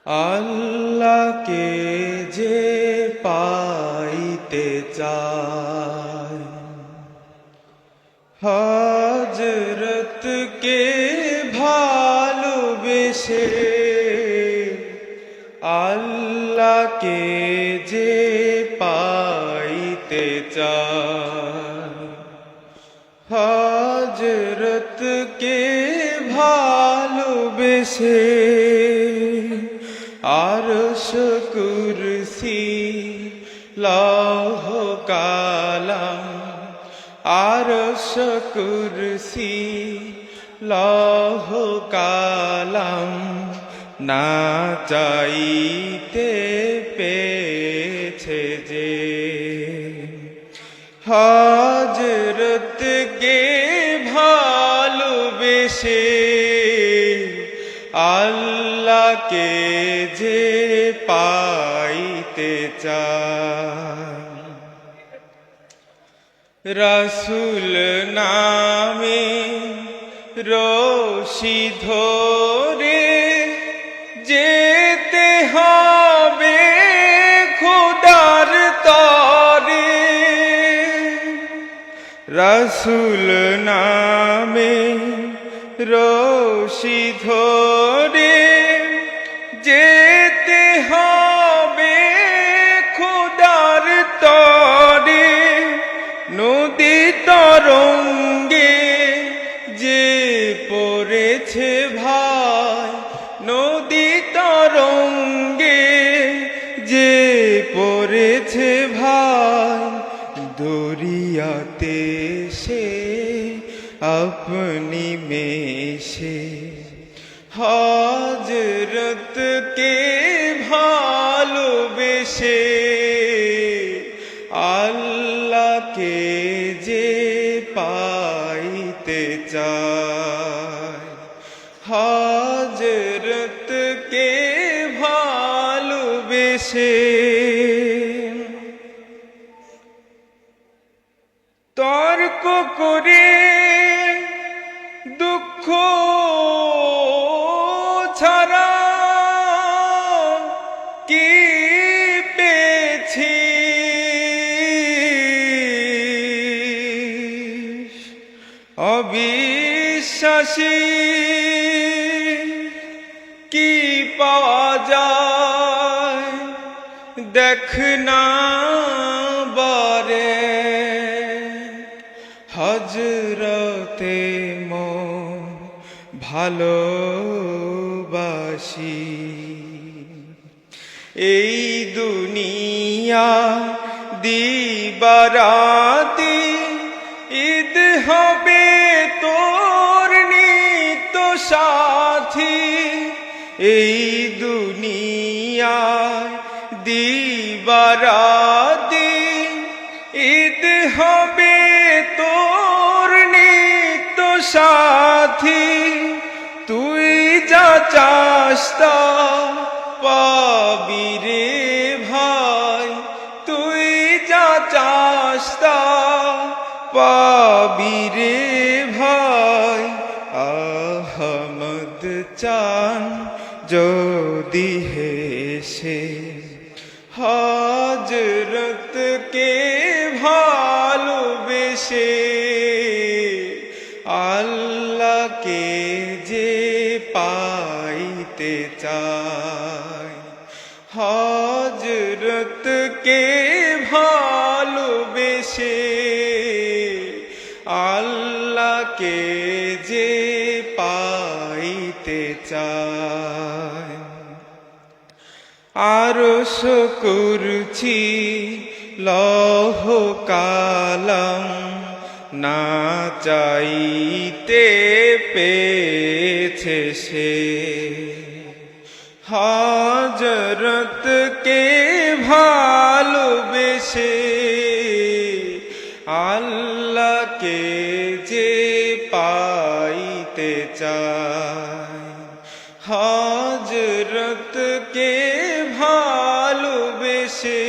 আল্লাহকে যে পাইতে চায়, হযরতকে ভালোবেসে আল্লাহকে যে পাইতে চায়, হযরতকে ভালোবেসে আরশ কুরসি লৌহ কালাম, আরশ কুরসি লৌহ কালাম না চাইতে পেয়েছে যে, হযরতকে ভালোবেসে আল্লাহকে যে পাইতে চায়। রাসূল নামে রশি ধরে যেতে হবে খোদার তরে, রাসূল নামে রশি ধরে যেতে হবে খোদার তরে, নদী তরঙ্গে যে পড়েছে ভাই, নদী তরঙ্গে যে পড়েছে ভাই, দরিয়াতে সে আপনি মেশে হযরতকে ভালোবেসে আল্লাহকে যে পাইতে চায়, হযরতকে ভালোবেসে তর্ক করে দুঃখ ছাড়া কি পেয়েছি, অবিশ্বাসী কি পাওয়া যায় দেখ না বারে, হযরতে মন ভালোবাসি, এই দুনিয়া দিবারাতি ঈদ হবে তোর নিত্য সাথী, এই দুনিয়া দিবারাতি ঈদ হবে তোর নিত্য সাথী, তুই যা চাস তা পাবি রে ভাই, তুই যা চাস তা পাবি রে ভাই, আহমদ চান যদি হেসে হযরতকে ভালোবেসে আল্লাহকে যে পাইতে চায়, হযরতকে ভালোবেসে আল্লাহকে যে পাইতে চায়। আরশ কুরসি লৌহ কালাম না চাইতে পেয়েছে সে, হযরতকে ভালোবেসে আল্লাহকে যে পাইতে চায়, হযরতকে ভালোবেসে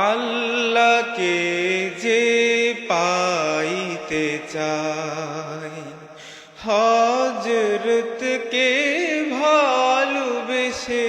আল্লাহকে যে পাইতে চায়, হযরত জগৎকে ভালোবেসে